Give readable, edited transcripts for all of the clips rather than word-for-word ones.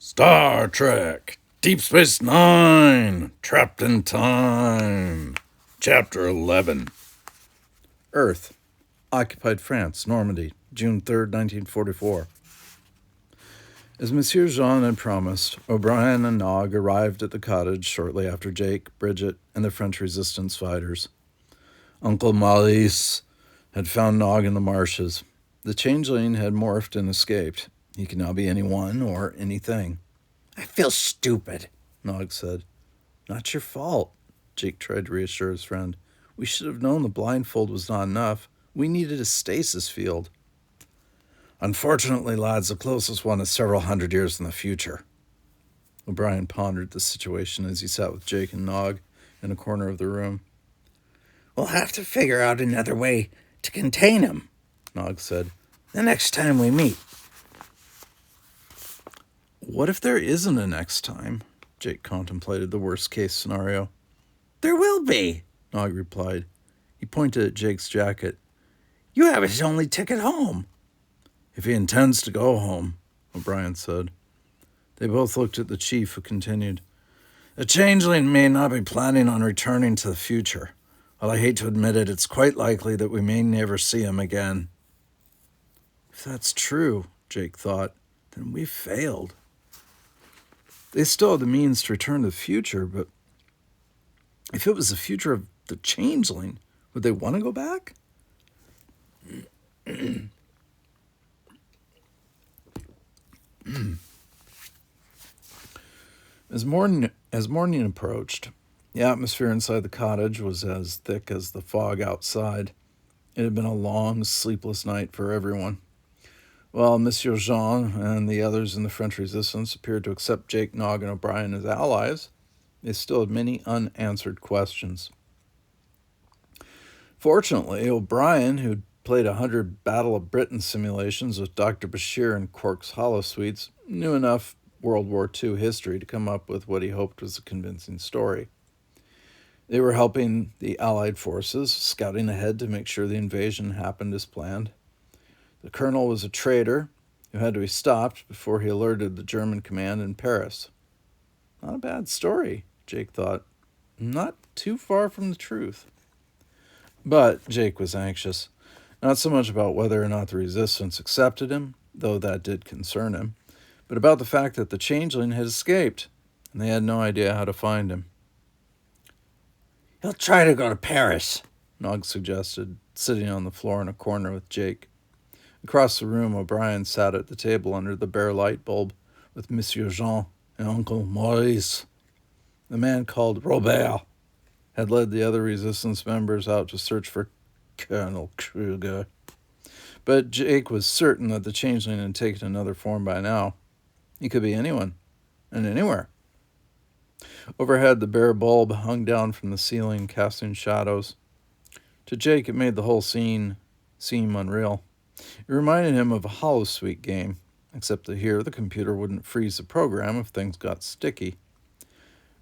Star Trek, Deep Space Nine, Trapped in Time, Chapter 11. Earth, occupied France, Normandy, June 3rd, 1944. As Monsieur Jean had promised, O'Brien and Nog arrived at the cottage shortly after Jake, Bridget, and the French resistance fighters. Uncle Maurice had found Nog in the marshes. The changeling had morphed and escaped. He could now be anyone or anything. I feel stupid, Nog said. Not your fault, Jake tried to reassure his friend. We should have known the blindfold was not enough. We needed a stasis field. Unfortunately, lads, the closest one is several hundred years in the future. O'Brien pondered the situation as he sat with Jake and Nog in a corner of the room. We'll have to figure out another way to contain him, Nog said. The next time we meet. What if there isn't a next time? Jake contemplated the worst-case scenario. There will be, Nog replied. He pointed at Jake's jacket. You have his only ticket home. If he intends to go home, O'Brien said. They both looked at the chief, who continued. The changeling may not be planning on returning to the future. While I hate to admit it, it's quite likely that we may never see him again. If that's true, Jake thought, then we've failed. They still had the means to return to the future, but if it was the future of the changeling, would they want to go back? As morning approached, the atmosphere inside the cottage was as thick as the fog outside. It had been a long, sleepless night for everyone. While Monsieur Jean and the others in the French resistance appeared to accept Jake, Nog, and O'Brien as allies, they still had many unanswered questions. Fortunately, O'Brien, who'd played 100 Battle of Britain simulations with Dr. Bashir and Quark's holosuites, knew enough World War II history to come up with what he hoped was a convincing story. They were helping the Allied forces, scouting ahead to make sure the invasion happened as planned. The colonel was a traitor who had to be stopped before he alerted the German command in Paris. Not a bad story, Jake thought. Not too far from the truth. But Jake was anxious, not so much about whether or not the resistance accepted him, though that did concern him, but about the fact that the changeling had escaped, and they had no idea how to find him. He'll try to go to Paris, Nog suggested, sitting on the floor in a corner with Jake. Across the room, O'Brien sat at the table under the bare light bulb with Monsieur Jean and Uncle Maurice. The man called Robert had led the other resistance members out to search for Colonel Kruger. But Jake was certain that the changeling had taken another form by now. He could be anyone, and anywhere. Overhead, the bare bulb hung down from the ceiling, casting shadows. To Jake, it made the whole scene seem unreal. It reminded him of a holosuite game, except that here the computer wouldn't freeze the program if things got sticky.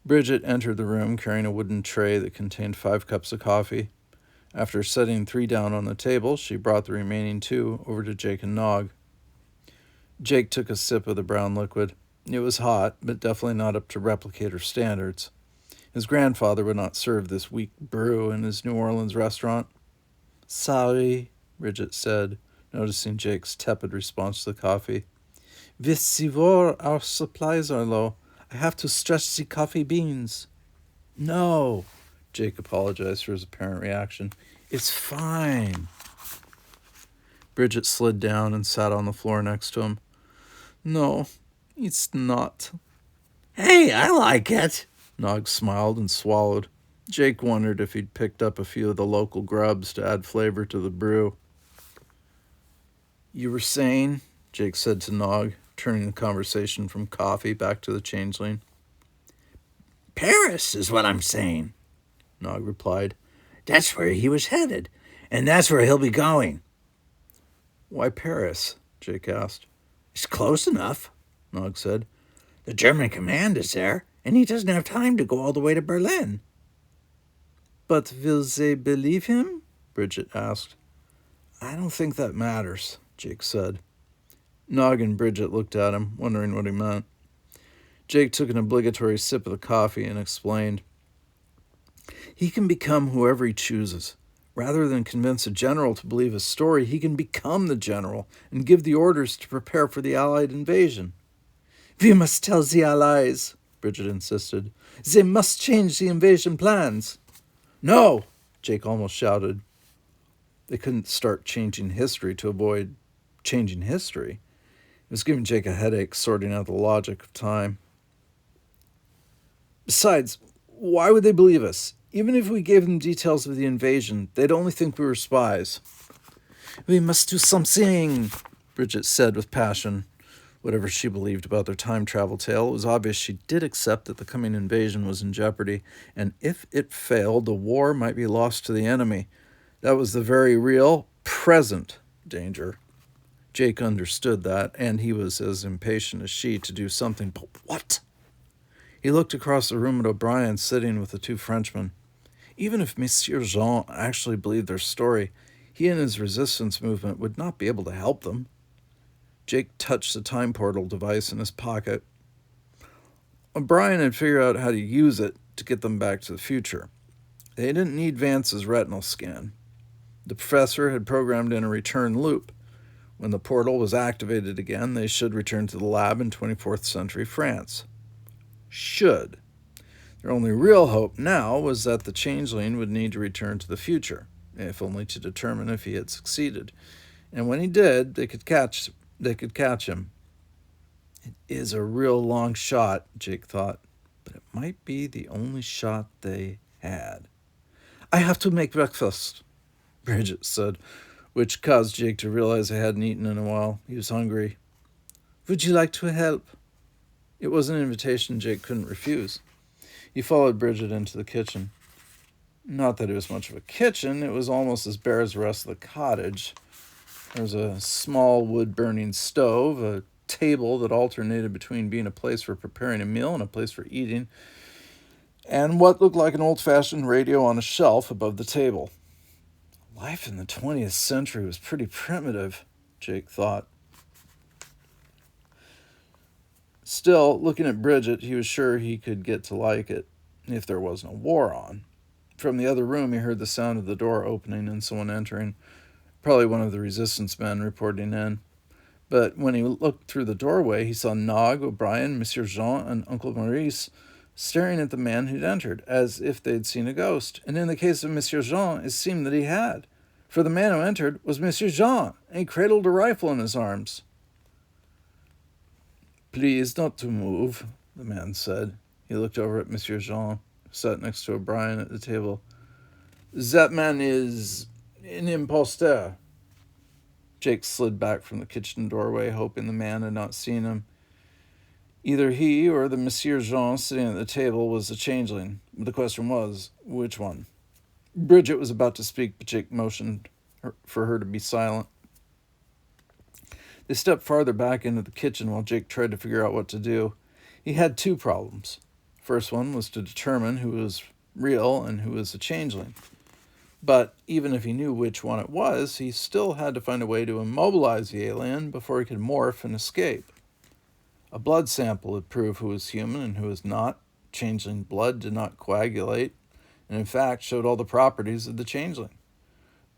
Bridget entered the room carrying a wooden tray that contained 5 cups of coffee. After setting 3 down on the table, she brought the remaining 2 over to Jake and Nog. Jake took a sip of the brown liquid. It was hot, but definitely not up to replicator standards. His grandfather would not serve this weak brew in his New Orleans restaurant. Sorry, Bridget said, noticing Jake's tepid response to the coffee. With the war, our supplies are low. I have to stretch the coffee beans. No, Jake apologized for his apparent reaction. It's fine. Bridget slid down and sat on the floor next to him. No, it's not. Hey, I like it. Nog smiled and swallowed. Jake wondered if he'd picked up a few of the local grubs to add flavor to the brew. You were saying, Jake said to Nog, turning the conversation from coffee back to the changeling. Paris is what I'm saying, Nog replied. That's where he was headed, and that's where he'll be going. Why Paris? Jake asked. It's close enough, Nog said. The German command is there, and he doesn't have time to go all the way to Berlin. But will they believe him? Bridget asked. I don't think that matters, Jake said. Nog and Bridget looked at him, wondering what he meant. Jake took an obligatory sip of the coffee and explained. He can become whoever he chooses. Rather than convince a general to believe his story, he can become the general and give the orders to prepare for the Allied invasion. We must tell the Allies, Bridget insisted. They must change the invasion plans. No, Jake almost shouted. They couldn't start changing history to avoid changing history. It was giving Jake a headache sorting out the logic of time. Besides, why would they believe us? Even if we gave them details of the invasion, they'd only think we were spies. We must do something, Bridget said with passion. Whatever she believed about their time travel tale, it was obvious she did accept that the coming invasion was in jeopardy, and if it failed, the war might be lost to the enemy. That was the very real, present danger. Jake understood that, and he was as impatient as she to do something. But what? He looked across the room at O'Brien sitting with the two Frenchmen. Even if Monsieur Jean actually believed their story, he and his resistance movement would not be able to help them. Jake touched the time portal device in his pocket. O'Brien had figured out how to use it to get them back to the future. They didn't need Vance's retinal scan. The professor had programmed in a return loop. When the portal was activated again, they should return to the lab in 24th century France. Should. Their only real hope now was that the changeling would need to return to the future, if only to determine if he had succeeded. And when he did, they could catch him. It is a real long shot, Jake thought, but it might be the only shot they had. I have to make breakfast, Bridget said, which caused Jake to realize he hadn't eaten in a while. He was hungry. Would you like to help? It was an invitation Jake couldn't refuse. He followed Bridget into the kitchen. Not that it was much of a kitchen, it was almost as bare as the rest of the cottage. There was a small wood-burning stove, a table that alternated between being a place for preparing a meal and a place for eating, and what looked like an old-fashioned radio on a shelf above the table. Life in the 20th century was pretty primitive, Jake thought. Still, looking at Bridget, he was sure he could get to like it, if there wasn't a war on. From the other room, he heard the sound of the door opening and someone entering, probably one of the resistance men reporting in. But when he looked through the doorway, he saw Nog, O'Brien, Monsieur Jean, and Uncle Maurice staring at the man who'd entered, as if they'd seen a ghost. And in the case of Monsieur Jean, it seemed that he had. For the man who entered was Monsieur Jean, and he cradled a rifle in his arms. Please not to move, the man said. He looked over at Monsieur Jean, who sat next to O'Brien at the table. That man is an impostor. Jake slid back from the kitchen doorway, hoping the man had not seen him. Either he or the Monsieur Jean sitting at the table was a changeling. But the question was, which one? Bridget was about to speak, but Jake motioned for her to be silent. They stepped farther back into the kitchen while Jake tried to figure out what to do. He had two problems. First one was to determine who was real and who was a changeling. But even if he knew which one it was, he still had to find a way to immobilize the alien before he could morph and escape. A blood sample would prove who was human and who was not. Changeling blood did not coagulate, and in fact showed all the properties of the changeling.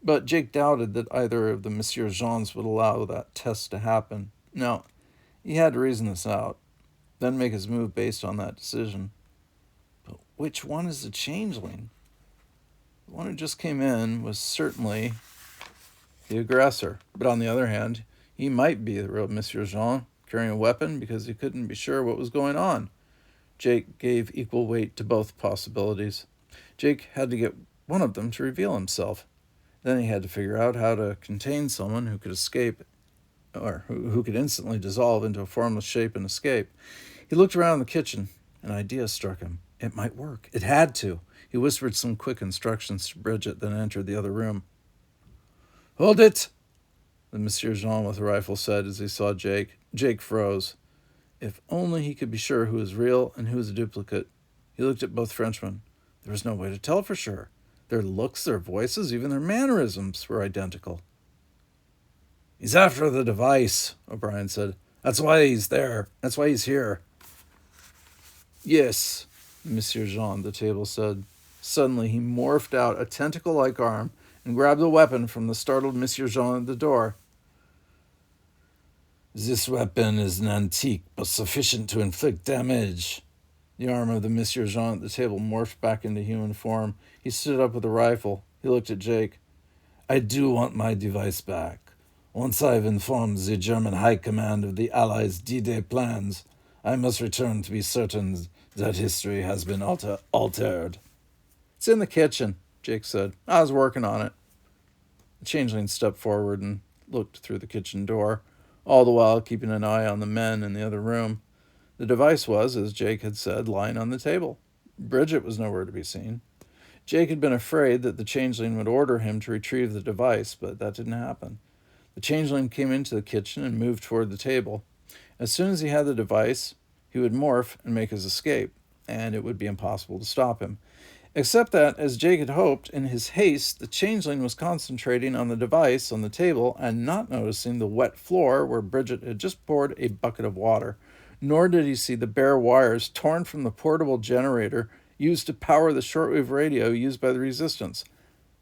But Jake doubted that either of the Monsieur Jeans would allow that test to happen. No, he had to reason this out, then make his move based on that decision. But which one is the changeling? The one who just came in was certainly the aggressor. But on the other hand, he might be the real Monsieur Jean, carrying a weapon because he couldn't be sure what was going on. Jake gave equal weight to both possibilities. Jake had to get one of them to reveal himself. Then he had to figure out how to contain someone who could escape, or who could instantly dissolve into a formless shape and escape. He looked around the kitchen. An idea struck him. It might work. It had to. He whispered some quick instructions to Bridget, then entered the other room. Hold it, the Monsieur Jean with the rifle said as he saw Jake. Jake froze. If only he could be sure who was real and who was a duplicate. He looked at both Frenchmen. There was no way to tell for sure. Their looks, their voices, even their mannerisms were identical. He's after the device, O'Brien said. That's why he's there. That's why he's here. Yes, Monsieur Jean, the table said. Suddenly he morphed out a tentacle-like arm and grabbed a weapon from the startled Monsieur Jean at the door. This weapon is an antique, but sufficient to inflict damage. The arm of the Monsieur Jean at the table morphed back into human form. He stood up with a rifle. He looked at Jake. I do want my device back. Once I've informed the German High Command of the Allies' D-Day plans, I must return to be certain that history has been altered. It's in the kitchen, Jake said. I was working on it. The changeling stepped forward and looked through the kitchen door, all the while keeping an eye on the men in the other room. The device was, as Jake had said, lying on the table. Bridget was nowhere to be seen. Jake had been afraid that the changeling would order him to retrieve the device, but that didn't happen. The changeling came into the kitchen and moved toward the table. As soon as he had the device, he would morph and make his escape, and it would be impossible to stop him. Except that, as Jake had hoped, in his haste, the changeling was concentrating on the device on the table and not noticing the wet floor where Bridget had just poured a bucket of water. Nor did he see the bare wires torn from the portable generator used to power the shortwave radio used by the resistance.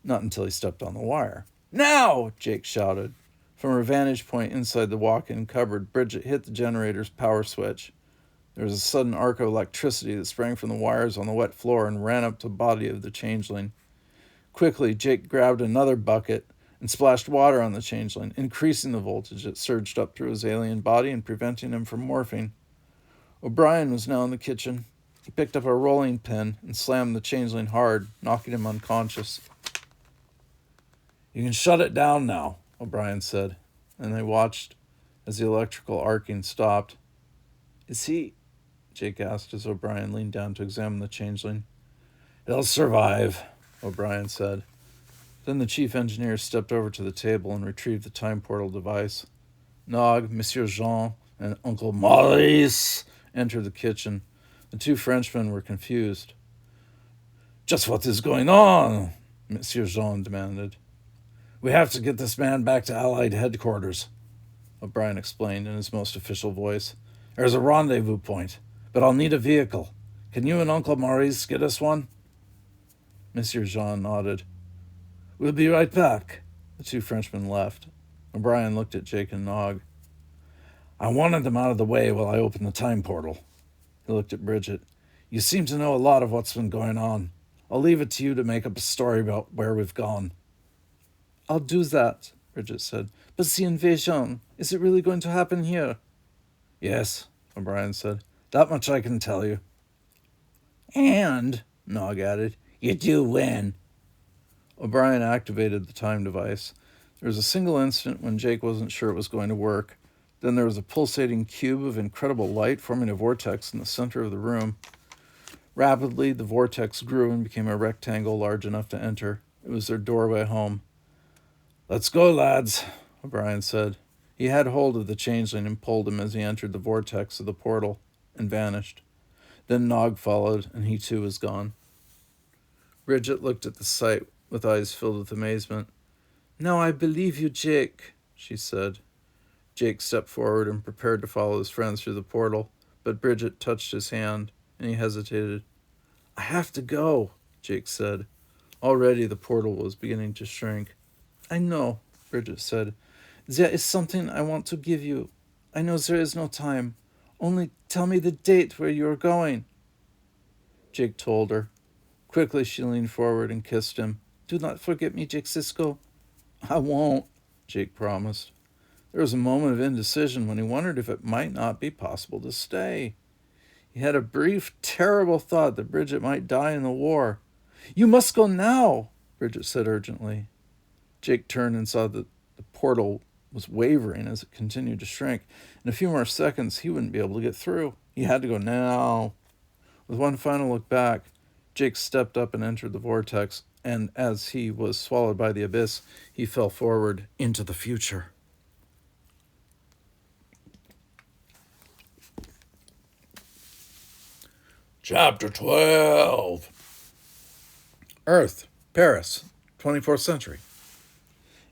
Not until he stepped on the wire. Now! Jake shouted. From her vantage point inside the walk-in cupboard, Bridget hit the generator's power switch. There was a sudden arc of electricity that sprang from the wires on the wet floor and ran up to the body of the changeling. Quickly, Jake grabbed another bucket and splashed water on the changeling, increasing the voltage that surged up through his alien body and preventing him from morphing. O'Brien was now in the kitchen. He picked up a rolling pin and slammed the changeling hard, knocking him unconscious. You can shut it down now, O'Brien said, and they watched as the electrical arcing stopped. Is he? Jake asked as O'Brien leaned down to examine the changeling. He'll survive, O'Brien said. Then the chief engineer stepped over to the table and retrieved the time portal device. Nog, Monsieur Jean, and Uncle Maurice entered the kitchen. The two Frenchmen were confused. Just what is going on? Monsieur Jean demanded. We have to get this man back to Allied headquarters, O'Brien explained in his most official voice. There's a rendezvous point, but I'll need a vehicle. Can you and Uncle Maurice get us one? Monsieur Jean nodded. We'll be right back. The two Frenchmen left. O'Brien looked at Jake and Nog. I wanted them out of the way while I opened the time portal. He looked at Bridget. You seem to know a lot of what's been going on. I'll leave it to you to make up a story about where we've gone. I'll do that, Bridget said. But the invasion, is it really going to happen here? Yes, O'Brien said. That much I can tell you. And, Nog added, you do win. O'Brien activated the time device. There was a single instant when Jake wasn't sure it was going to work. Then there was a pulsating cube of incredible light forming a vortex in the center of the room. Rapidly, the vortex grew and became a rectangle large enough to enter. It was their doorway home. Let's go, lads, O'Brien said. He had hold of the changeling and pulled him as he entered the vortex of the portal and vanished. Then Nog followed, and he too was gone. Bridget looked at the sight with eyes filled with amazement. Now I believe you, Jake, she said. Jake stepped forward and prepared to follow his friends through the portal, but Bridget touched his hand, and he hesitated. I have to go, Jake said. Already the portal was beginning to shrink. I know, Bridget said. There is something I want to give you. I know there is no time. Only tell me the date where you are going. Jake told her. Quickly she leaned forward and kissed him. Do not forget me, Jake Sisko. I won't, Jake promised. There was a moment of indecision when he wondered if it might not be possible to stay. He had a brief, terrible thought that Bridget might die in the war. You must go now, Bridget said urgently. Jake turned and saw that the portal was wavering as it continued to shrink. In a few more seconds, he wouldn't be able to get through. He had to go now. With one final look back, Jake stepped up and entered the vortex, and as he was swallowed by the abyss, he fell forward into the future. Chapter 12. Earth, Paris, 24th century.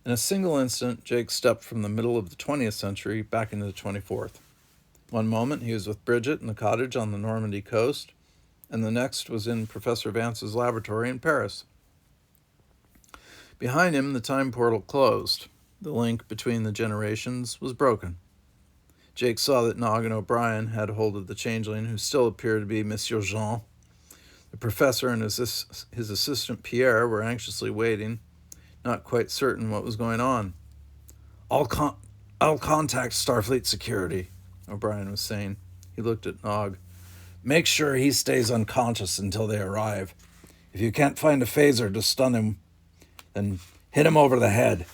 In a single instant, Jake stepped from the middle of the 20th century back into the 24th. One moment he was with Bridget in the cottage on the Normandy coast. and the next was in Professor Vance's laboratory in Paris. Behind him, the time portal closed. The link between the generations was broken. Jake saw that Nog and O'Brien had hold of the changeling, who still appeared to be Monsieur Jean. The professor and his assistant Pierre were anxiously waiting, not quite certain what was going on. I'll contact Starfleet security, O'Brien was saying. He looked at Nog. Make sure he stays unconscious until they arrive. If you can't find a phaser to stun him, then hit him over the head.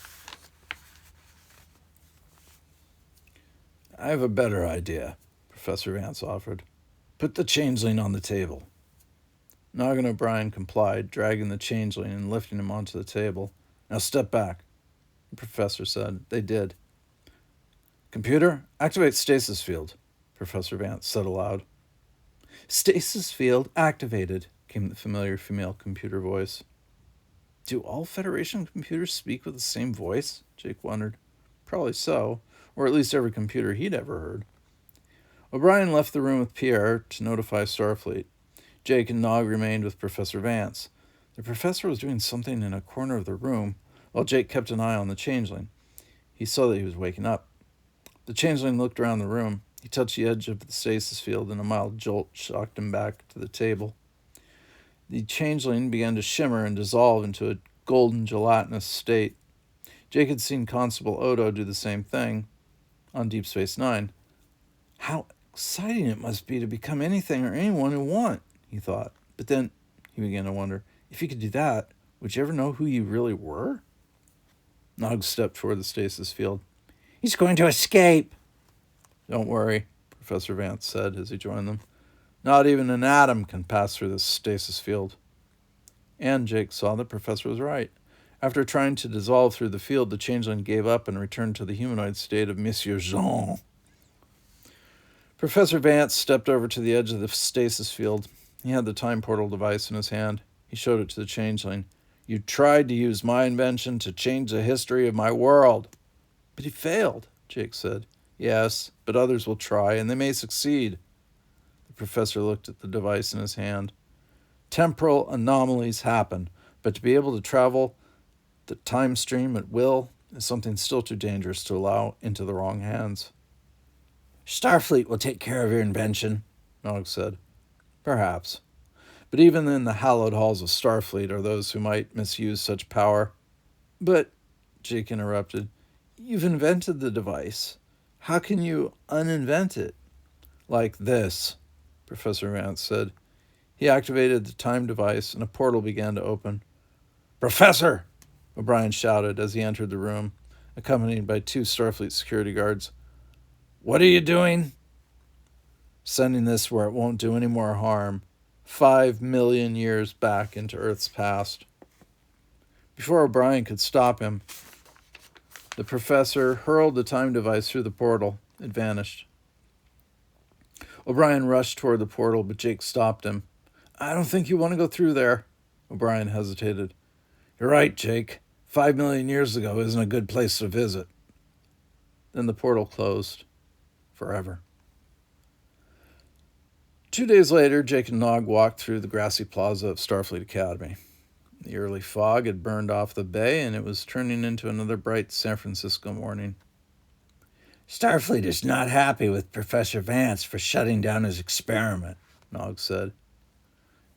I have a better idea, Professor Vance offered. Put the changeling on the table. Nog and O'Brien complied, dragging the changeling and lifting him onto the table. Now step back, the professor said. They did. Computer, activate stasis field, Professor Vance said aloud. Stasis field activated, came the familiar female computer voice. Do all Federation computers speak with the same voice? Jake wondered. Probably so, or at least every computer he'd ever heard. O'Brien left the room with Pierre to notify Starfleet. Jake and Nog remained with Professor Vance. The professor was doing something in a corner of the room, while Jake kept an eye on the changeling. He saw that he was waking up. The changeling looked around the room. He touched the edge of the stasis field, and a mild jolt shocked him back to the table. The changeling began to shimmer and dissolve into a golden gelatinous state. Jake had seen Constable Odo do the same thing on Deep Space Nine. How exciting it must be to become anything or anyone you want, he thought. But then he began to wonder, if you could do that, would you ever know who you really were? Nog stepped toward the stasis field. He's going to escape. Don't worry, Professor Vance said as he joined them. Not even an atom can pass through this stasis field. And Jake saw the professor was right. After trying to dissolve through the field, the changeling gave up and returned to the humanoid state of Monsieur Jean. Professor Vance stepped over to the edge of the stasis field. He had the time portal device in his hand. He showed it to the changeling. You tried to use my invention to change the history of my world. But he failed, Jake said. Yes, but others will try, and they may succeed. The professor looked at the device in his hand. Temporal anomalies happen, but to be able to travel the time stream at will is something still too dangerous to allow into the wrong hands. Starfleet will take care of your invention, Nog said. Perhaps. But even in the hallowed halls of Starfleet are those who might misuse such power. But, Jake interrupted, you've invented the device. How can you uninvent it? Like this, Professor Vance said. He activated the time device and a portal began to open. Professor! O'Brien shouted as he entered the room, accompanied by 2 Starfleet security guards. What are you doing? Sending this where it won't do any more harm. 5 million years back into Earth's past. Before O'Brien could stop him, the professor hurled the time device through the portal. It vanished. O'Brien rushed toward the portal, but Jake stopped him. I don't think you want to go through there. O'Brien hesitated. You're right, Jake. 5 million years ago isn't a good place to visit. Then the portal closed. Forever. 2 days later, Jake and Nog walked through the grassy plaza of Starfleet Academy. The early fog had burned off the bay, and it was turning into another bright San Francisco morning. Starfleet is not happy with Professor Vance for shutting down his experiment, Nog said.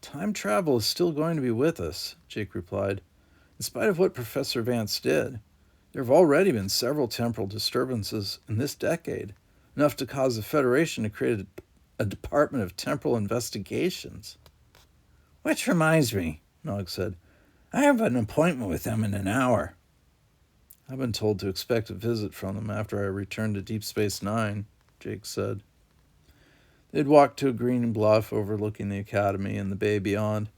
Time travel is still going to be with us, Jake replied. In spite of what Professor Vance did, there have already been several temporal disturbances in this decade, enough to cause the Federation to create a Department of Temporal Investigations. Which reminds me, Nog said, I have an appointment with them in an hour. I've been told to expect a visit from them after I return to Deep Space Nine, Jake said. They'd walked to a green bluff overlooking the Academy and the bay beyond.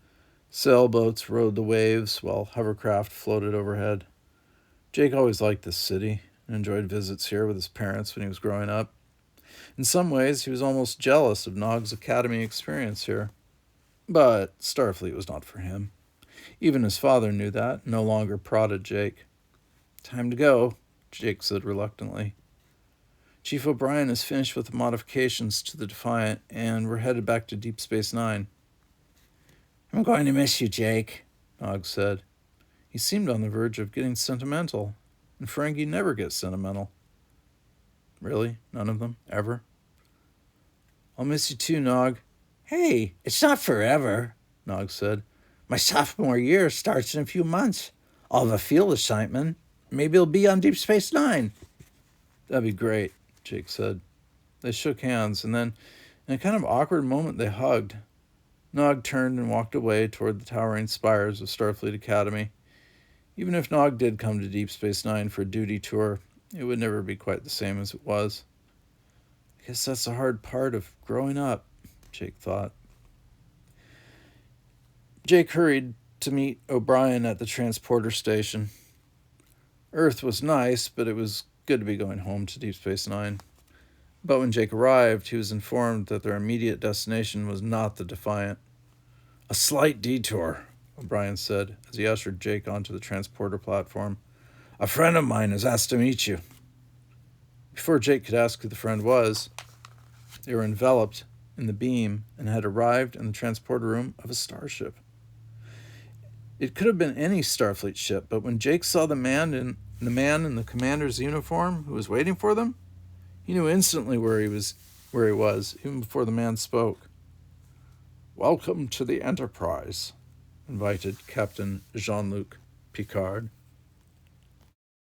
Sailboats rode the waves while hovercraft floated overhead. Jake always liked this city and enjoyed visits here with his parents when he was growing up. In some ways, he was almost jealous of Nog's Academy experience here. But Starfleet was not for him. Even his father knew that, and no longer prodded Jake. Time to go, Jake said reluctantly. Chief O'Brien is finished with the modifications to the Defiant, and we're headed back to Deep Space Nine. I'm going to miss you, Jake, Nog said. He seemed on the verge of getting sentimental, and Ferengi never gets sentimental. Really? None of them? Ever? I'll miss you too, Nog, Hey, it's not forever. Nog said. My sophomore year starts in a few months. I'll have a field assignment. Maybe it'll be on Deep Space Nine. That'd be great, Jake said. They shook hands, and then, in a kind of awkward moment, they hugged. Nog turned and walked away toward the towering spires of Starfleet Academy. Even if Nog did come to Deep Space Nine for a duty tour, it would never be quite the same as it was. I guess that's the hard part of growing up, Jake thought. Jake hurried to meet O'Brien at the transporter station. Earth was nice, but it was good to be going home to Deep Space Nine. But when Jake arrived, he was informed that their immediate destination was not the Defiant. A slight detour, O'Brien said as he ushered Jake onto the transporter platform. A friend of mine has asked to meet you. Before Jake could ask who the friend was, they were enveloped in the beam and had arrived in the transporter room of a starship. It could have been any Starfleet ship, but when Jake saw the man in the commander's uniform who was waiting for them, he knew instantly where he was, even before the man spoke. Welcome to the Enterprise, invited Captain Jean-Luc Picard.